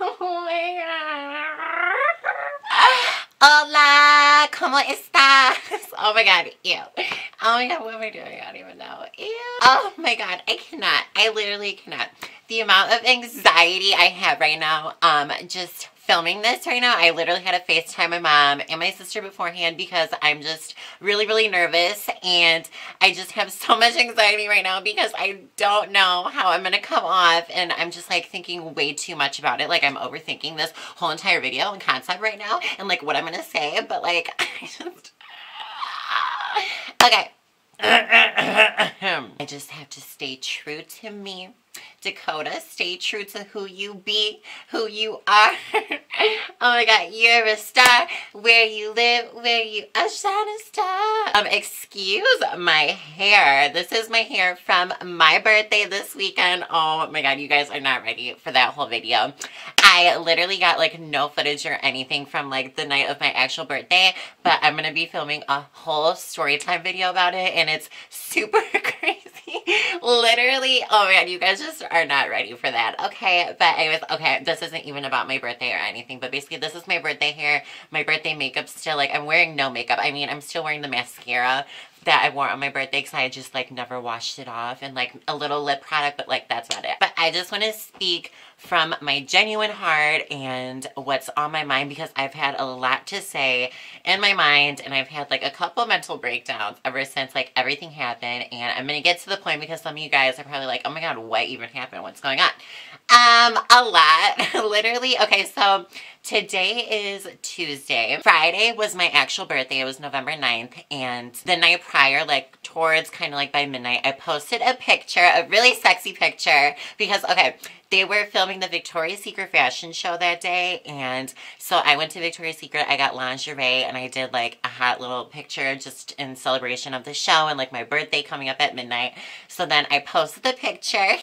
Oh my god. Hola, ¿cómo estás? Oh my god, ew. Oh my god, what am I doing? I don't even know. Ew. Oh my god, I cannot. I literally cannot. The amount of anxiety I have right now, just filming this right now. I literally had to FaceTime my mom and my sister beforehand because I'm just really, really nervous, and I just have so much anxiety right now because I don't know how I'm gonna come off, and I'm just like thinking way too much about it. Like I'm overthinking this whole entire video and concept right now and like what I'm gonna say, but like I just okay. I just have to stay true to me. Dakota, stay true to who you be, who you are. Oh my god, you're a star. Where you live, where you a shining star. Excuse my hair. This is my hair from my birthday this weekend. Oh my god, you guys are not ready for that whole video. I literally got like no footage or anything from like the night of my actual birthday, but I'm gonna be filming a whole story time video about it, and it's super crazy. Literally, oh my god, you guys just are not ready for that. Okay, but anyways, okay, this isn't even about my birthday or anything, but basically this is my birthday hair, my birthday makeup still. Like I'm wearing no makeup. I mean, I'm still wearing the mascara that I wore on my birthday because I just like never washed it off, and like a little lip product, but like that's about it. But I just want to speak from my genuine heart and what's on my mind, because I've had a lot to say in my mind, and I've had like a couple mental breakdowns ever since like everything happened. And I'm gonna get to the point because some of you guys are probably like, oh my god, what even happened? What's going on? A lot. Literally. Okay, so today is Tuesday. Friday was my actual birthday. It was November 9th, and the night prior, like towards kind of like by midnight, I posted a picture, a really sexy picture, because okay, they were filming the Victoria's Secret fashion show that day, and so I went to Victoria's Secret. I got lingerie, and I did like a hot little picture just in celebration of the show and like my birthday coming up at midnight. So then I posted the picture.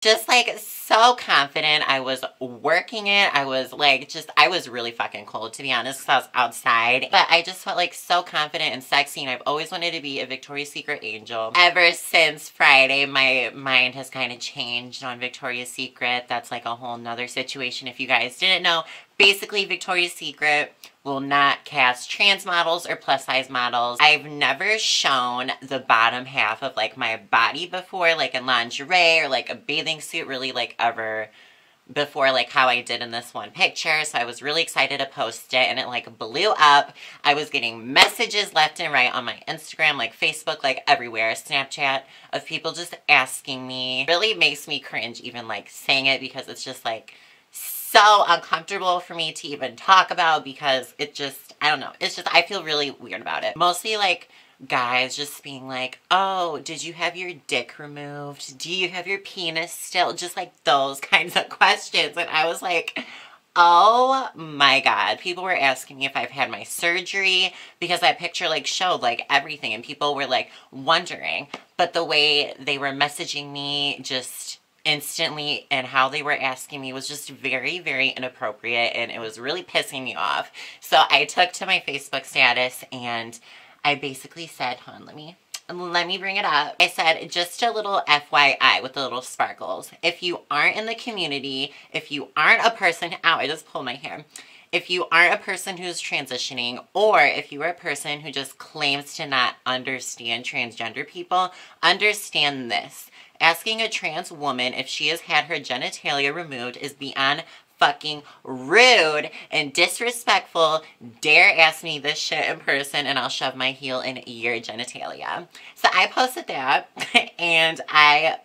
Just like so confident. I was working it. I was like I was really fucking cold, to be honest, because I was outside. But I just felt like so confident and sexy, and I've always wanted to be a Victoria's Secret angel. Ever since Friday, my mind has kind of changed on Victoria's Secret. That's like a whole nother situation if you guys didn't know. Basically, Victoria's Secret will not cast trans models or plus size models. I've never shown the bottom half of like my body before, like in lingerie or like a bathing suit, really like ever before, like how I did in this one picture. So I was really excited to post it, and it like blew up. I was getting messages left and right on my Instagram, like Facebook, like everywhere, Snapchat, of people just asking me. It really makes me cringe even like saying it, because it's just like so uncomfortable for me to even talk about, because it just, I don't know, it's just, I feel really weird about it. Mostly like guys just being like, oh, did you have your dick removed? Do you have your penis still? Just like those kinds of questions. And I was like, oh my god, people were asking me if I've had my surgery, because that picture like showed like everything, and people were like wondering. But the way they were messaging me just instantly, and how they were asking me, was just very, very inappropriate, and it was really pissing me off. So I took to my Facebook status, and I basically said, hold on, let me bring it up. I said, just a little FYI with the little sparkles. If you aren't in the community, if you aren't a person, ow, I just pulled my hair. If you aren't a person who's transitioning, or if you are a person who just claims to not understand transgender people, understand this. Asking a trans woman if she has had her genitalia removed is beyond fucking rude and disrespectful. Dare ask me this shit in person, and I'll shove my heel in your genitalia. So I posted that, and I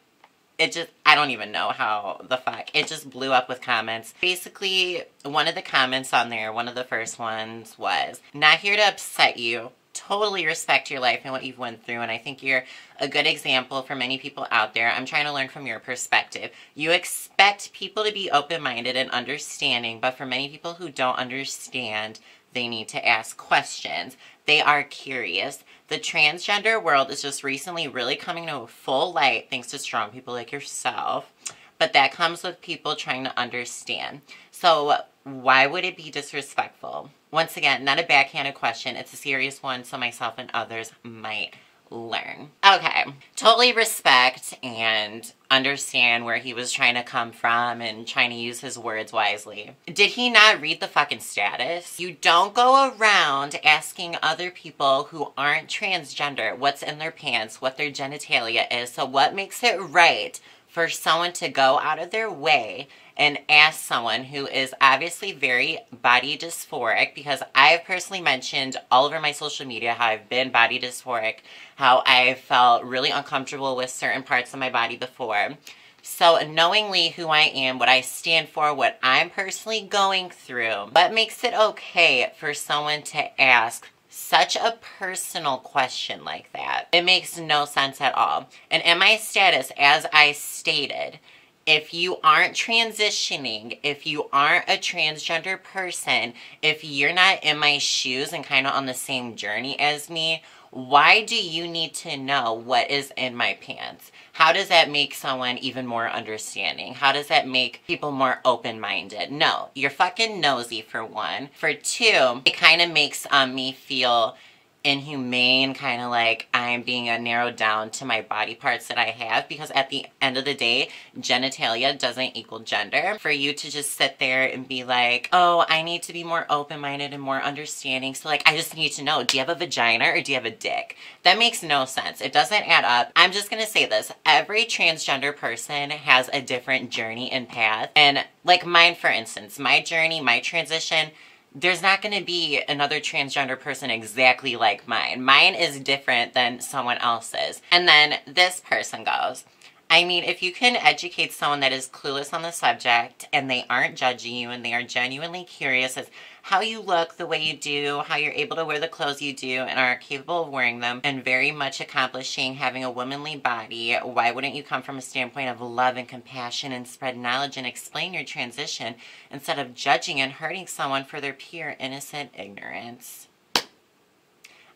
don't even know how the fuck. It just blew up with comments. Basically, one of the comments on there, one of the first ones was, not here to upset you. Totally respect your life and what you've went through, and I think you're a good example for many people out there. I'm trying to learn from your perspective. You expect people to be open-minded and understanding, but for many people who don't understand, they need to ask questions. They are curious. The transgender world is just recently really coming to a full light thanks to strong people like yourself, but that comes with people trying to understand. So why would it be disrespectful? Once again, not a backhanded question. It's a serious one, so myself and others might learn. Okay, totally respect and understand where he was trying to come from and trying to use his words wisely. Did he not read the fucking status? You don't go around asking other people who aren't transgender what's in their pants, what their genitalia is. So what makes it right for someone to go out of their way and ask someone who is obviously very body dysphoric, because I've personally mentioned all over my social media how I've been body dysphoric, how I felt really uncomfortable with certain parts of my body before. So knowingly who I am, what I stand for, what I'm personally going through, what makes it okay for someone to ask such a personal question like that? It makes no sense at all. And in my status, as I stated, if you aren't transitioning, if you aren't a transgender person, if you're not in my shoes and kind of on the same journey as me, why do you need to know what is in my pants? How does that make someone even more understanding? How does that make people more open-minded? No, you're fucking nosy, for one. For two, it kind of makes me feel inhumane, kind of like I'm being narrowed down to my body parts that I have, because at the end of the day, genitalia doesn't equal gender. For you to just sit there and be like, oh, I need to be more open-minded and more understanding, so like I just need to know, do you have a vagina or do you have a dick? That makes no sense. It doesn't add up. I'm just gonna say this, every transgender person has a different journey and path, and like mine, for instance, my journey, my transition, there's not going to be another transgender person exactly like mine. Mine is different than someone else's. And then this person goes, I mean, if you can educate someone that is clueless on the subject and they aren't judging you and they are genuinely curious as how you look the way you do, how you're able to wear the clothes you do and are capable of wearing them and very much accomplishing having a womanly body, why wouldn't you come from a standpoint of love and compassion and spread knowledge and explain your transition instead of judging and hurting someone for their pure innocent ignorance?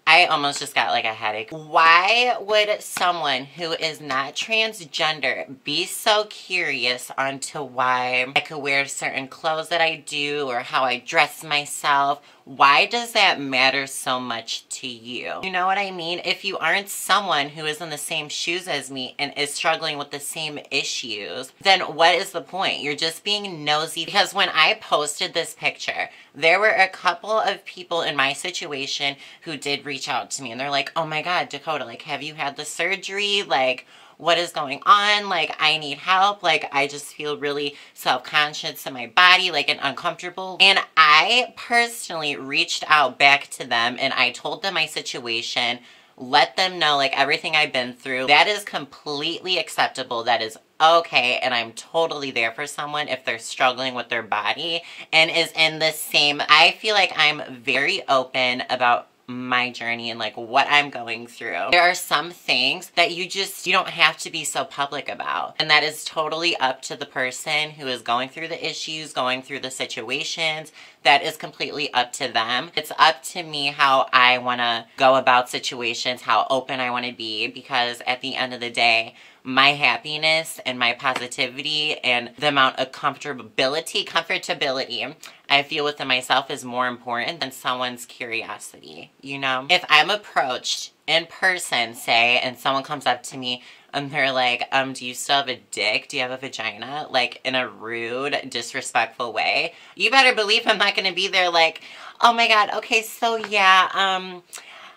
I almost just got like a headache. Why would someone who is not transgender be so curious onto why I could wear certain clothes that I do or how I dress myself? Why does that matter so much to you? You know what I mean? If you aren't someone who is in the same shoes as me and is struggling with the same issues, then what is the point? You're just being nosy. Because when I posted this picture, there were a couple of people in my situation who did reach out to me and they're like, oh my God, Dakota, like, have you had the surgery? Like, what is going on? Like, I need help. Like, I just feel really self-conscious in my body, like, and uncomfortable. And I personally reached out back to them and I told them my situation, let them know, like, everything I've been through. That is completely acceptable. That is okay. And I'm totally there for someone if they're struggling with their body and is in the same. I feel like I'm very open about my journey and like what I'm going through. There are some things that you don't have to be so public about, and that is totally up to the person who is going through the issues, going through the situations. That is completely up to them. It's up to me how I want to go about situations, how open I want to be, because at the end of the day, my happiness and my positivity and the amount of comfortability I feel within myself is more important than someone's curiosity, you know? If I'm approached in person, say, and someone comes up to me and they're like, do you still have a dick? Do you have a vagina? Like, in a rude, disrespectful way, you better believe I'm not gonna be there like, oh my God, okay, so yeah,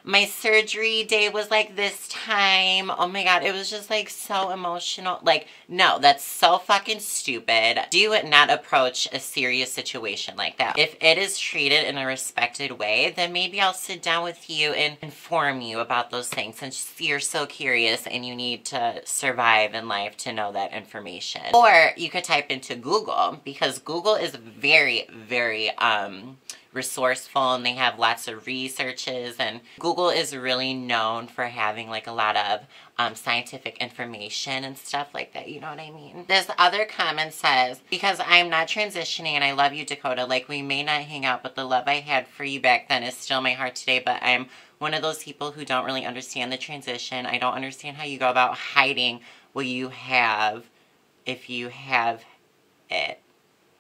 my surgery day was like this time. Oh my God, it was just like so emotional. Like, no, that's so fucking stupid. Do not approach a serious situation like that. If it is treated in a respected way, then maybe I'll sit down with you and inform you about those things, since you're so curious and you need to survive in life to know that information. Or you could type into Google, because Google is very, very, resourceful and they have lots of researches, and Google is really known for having like a lot of scientific information and stuff like that, you know what I mean? This other comment says, because I'm not transitioning and I love you, Dakota, like we may not hang out, but the love I had for you back then is still my heart today, but I'm one of those people who don't really understand the transition. I don't understand how you go about hiding what you have if you have it.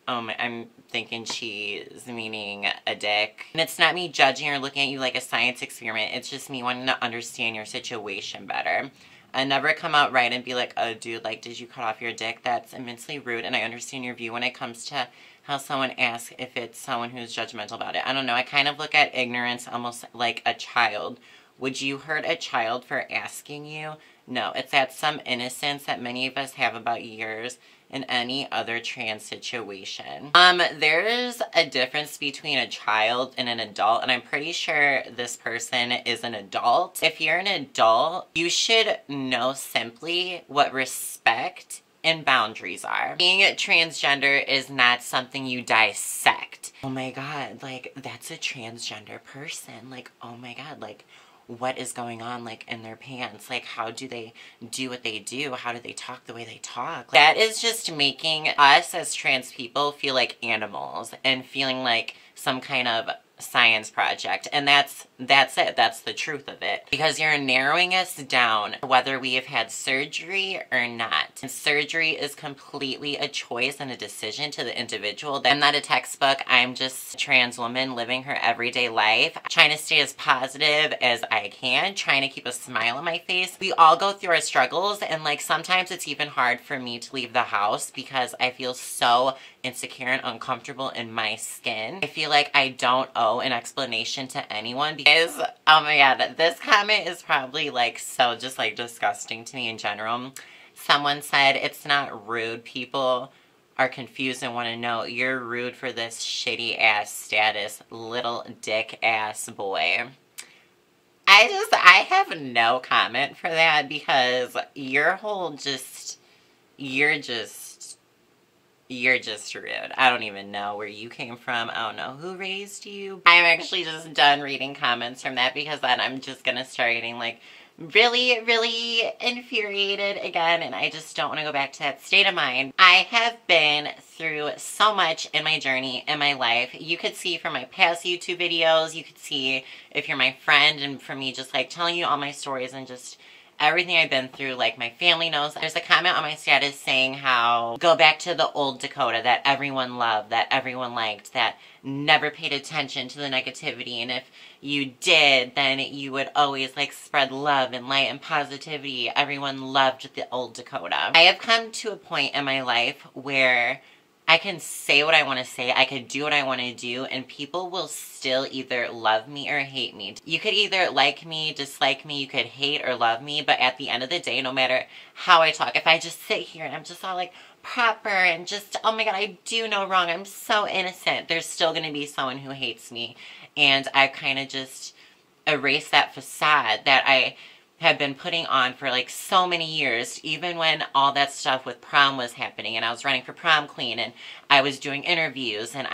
I'm thinking she's meaning a dick. And it's not me judging or looking at you like a science experiment. It's just me wanting to understand your situation better. I never come out right and be like, oh, dude, like, did you cut off your dick? That's immensely rude, and I understand your view when it comes to how someone asks if it's someone who's judgmental about it. I don't know. I kind of look at ignorance almost like a child. Would you hurt a child for asking you? No, it's that some innocence that many of us have about yours in any other trans situation. There's a difference between a child and an adult, and I'm pretty sure this person is an adult. If you're an adult, you should know simply what respect and boundaries are. Being transgender is not something you dissect. Oh my god, like, that's a transgender person. Like, oh my god, like, what is going on, like, in their pants? Like, how do they do what they do? How do they talk the way they talk? Like, that is just making us as trans people feel like animals and feeling like some kind of science project. And that's it. That's the truth of it. Because you're narrowing us down whether we have had surgery or not. And surgery is completely a choice and a decision to the individual. I'm not a textbook. I'm just a trans woman living her everyday life, trying to stay as positive as I can, trying to keep a smile on my face. We all go through our struggles, and like sometimes it's even hard for me to leave the house because I feel so insecure and uncomfortable in my skin. I feel like I don't owe an explanation to anyone because, oh my god, this comment is probably like so just like disgusting to me in general. Someone said, it's not rude, people are confused and want to know. You're rude for this shitty ass status, little dick ass boy. I have no comment for that because your whole you're just rude. I don't even know where you came from. I don't know who raised you. I'm actually just done reading comments from that because then I'm just gonna start getting like really, really infuriated again, and I just don't want to go back to that state of mind. I have been through so much in my journey, in my life. You could see from my past YouTube videos, you could see if you're my friend, and for me just like telling you all my stories and just everything I've been through, like my family knows. There's a comment on my status saying how go back to the old Dakota that everyone loved, that everyone liked, that never paid attention to the negativity, and if you did, then you would always like spread love and light and positivity. Everyone loved the old Dakota. I have come to a point in my life where I can say what I want to say, I could do what I want to do, and people will still either love me or hate me. You could either like me, dislike me, you could hate or love me, but at the end of the day, no matter how I talk, if I just sit here and I'm just all like proper and just, oh my god, I do no wrong, I'm so innocent, there's still going to be someone who hates me. And I kind of just erase that facade that I have been putting on for like so many years, even when all that stuff with prom was happening and I was running for prom queen and I was doing interviews, and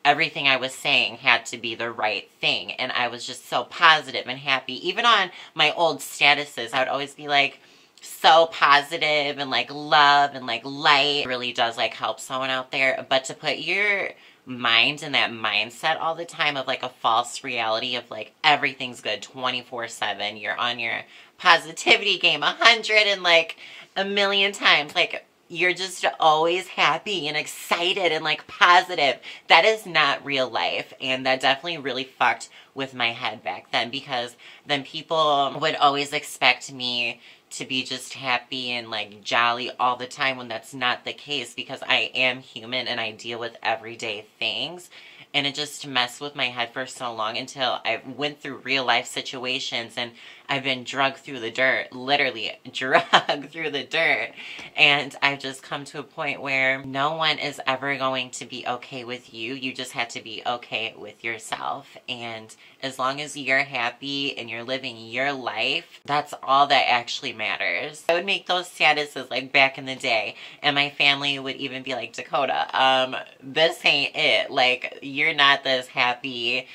everything I was saying had to be the right thing, and I was just so positive and happy. Even on my old statuses, I would always be like so positive and like love and like light. It really does like help someone out there, but to put your mind in that mindset all the time of like a false reality of like everything's good 24/7, you're on your positivity game 100 and like a million times, like you're just always happy and excited and like positive. That is not real life, and that definitely really fucked with my head back then, because then people would always expect me to be just happy and like jolly all the time when that's not the case, because I am human and I deal with everyday things. And it just messed with my head for so long until I went through real life situations and I've been drugged through the dirt, literally drugged through the dirt. And I've just come to a point where no one is ever going to be okay with you. You just have to be okay with yourself. And as long as you're happy and you're living your life, that's all that actually matters. I would make those statuses like back in the day, and my family would even be like, Dakota, this ain't it. Like, you're not this happy,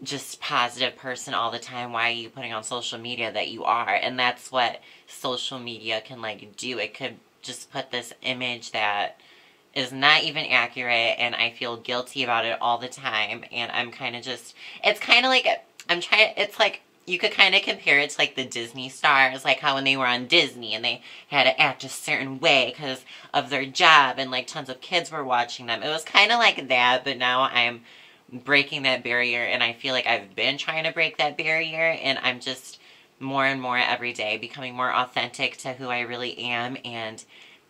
just positive person all the time. Why are you putting on social media that you are? And that's what social media can like do. It could just put this image that is not even accurate, and I feel guilty about it all the time. And I'm kind of just, it's kind of like, it's like you could kind of compare it to like the Disney stars, like how when they were on Disney and they had to act a certain way because of their job and like tons of kids were watching them. It was kind of like that, but now I'm breaking that barrier, and I feel like I've been trying to break that barrier, and I'm just more and more every day becoming more authentic to who I really am. And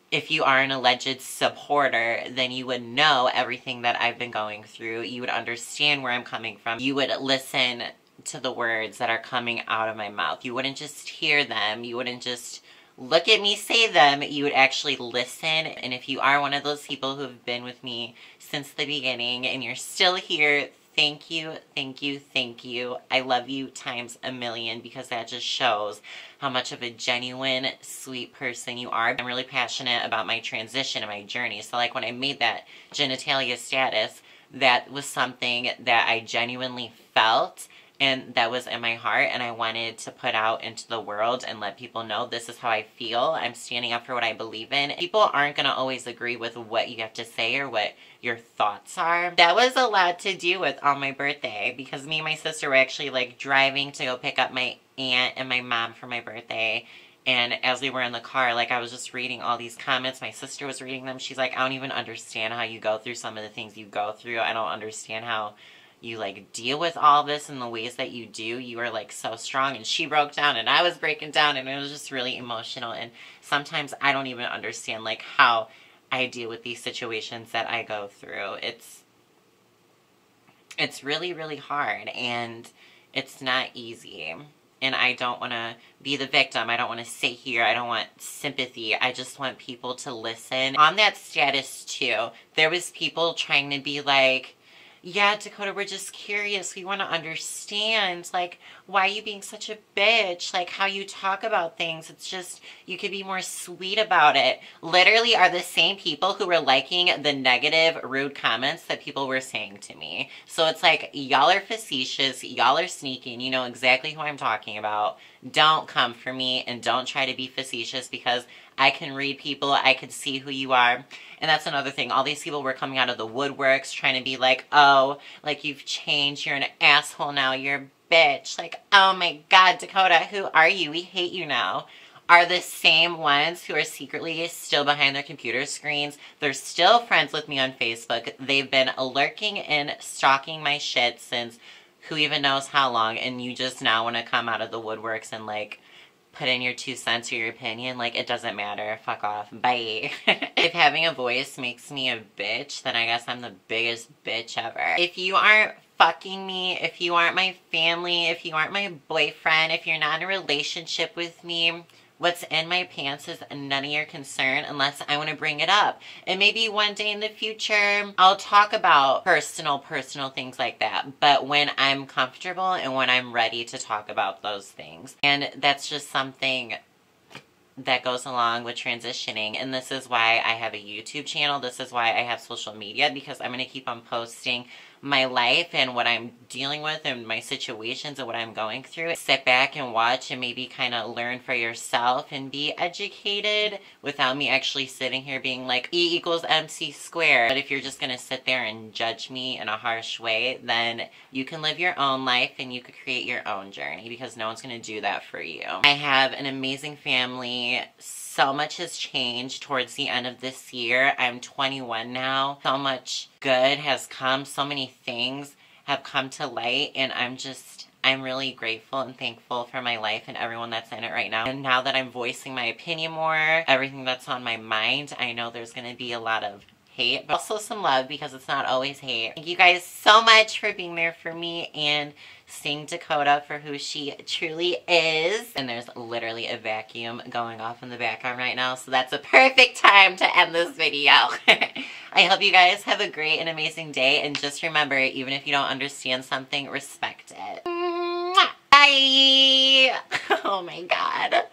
if you are an alleged supporter, then you would know everything that I've been going through. You would understand where I'm coming from. You would listen to the words that are coming out of my mouth. You wouldn't just hear them. You wouldn't just look at me say them. You would actually listen. And if you are one of those people who have been with me since the beginning and you're still here, thank you, thank you, thank you. I love you times a million, because that just shows how much of a genuine, sweet person you are. I'm really passionate about my transition and my journey. So like when I made that genitalia status, that was something that I genuinely felt and that was in my heart, and I wanted to put out into the world and let people know this is how I feel. I'm standing up for what I believe in. People aren't going to always agree with what you have to say or what your thoughts are. That was a lot to deal with on my birthday, because me and my sister were actually like driving to go pick up my aunt and my mom for my birthday. And as we were in the car, like I was just reading all these comments. My sister was reading them. She's like, I don't even understand how you go through some of the things you go through. I don't understand how you like deal with all this in the ways that you do. You are like so strong. And she broke down and I was breaking down, and it was just really emotional. And sometimes I don't even understand like how I deal with these situations that I go through. It's really, really hard, and it's not easy. And I don't want to be the victim. I don't want to sit here. I don't want sympathy. I just want people to listen. On that status too, there was people trying to be like, yeah, Dakota, we're just curious. We want to understand, like, why are you being such a bitch? Like, how you talk about things. It's just, you could be more sweet about it. Literally are the same people who were liking the negative, rude comments that people were saying to me. So it's like, y'all are facetious. Y'all are sneaky. And you know exactly who I'm talking about. Don't come for me and don't try to be facetious, because I can read people. I can see who you are. And that's another thing. All these people were coming out of the woodworks trying to be like, oh, like you've changed. You're an asshole now. You're a bitch. Like, oh my God, Dakota, who are you? We hate you now. Are the same ones who are secretly still behind their computer screens. They're still friends with me on Facebook. They've been lurking and stalking my shit since who even knows how long. And you just now want to come out of the woodworks and like put in your 2 cents or your opinion. Like, it doesn't matter. Fuck off. Bye. If having a voice makes me a bitch, then I guess I'm the biggest bitch ever. If you aren't fucking me, if you aren't my family, if you aren't my boyfriend, if you're not in a relationship with me, what's in my pants is none of your concern unless I want to bring it up. And maybe one day in the future, I'll talk about personal things like that. But when I'm comfortable and when I'm ready to talk about those things. And that's just something that goes along with transitioning. And this is why I have a YouTube channel. This is why I have social media, because I'm going to keep on posting my life and what I'm dealing with and my situations and what I'm going through. Sit back and watch and maybe kind of learn for yourself and be educated without me actually sitting here being like E equals MC squared. But if you're just going to sit there and judge me in a harsh way, then you can live your own life and you could create your own journey, because no one's going to do that for you. I have an amazing family. So much has changed towards the end of this year. I'm 21 now. So much good has come. So many things have come to light, and I'm really grateful and thankful for my life and everyone that's in it right now. And now that I'm voicing my opinion more, everything that's on my mind, I know there's going to be a lot of hate, but also some love, because it's not always hate. Thank you guys so much for being there for me and seeing Dakota for who she truly is. And there's literally a vacuum going off in the background right now, so that's a perfect time to end this video. I hope you guys have a great and amazing day, and just remember, even if you don't understand something, respect it. Mwah! Bye! Oh my God.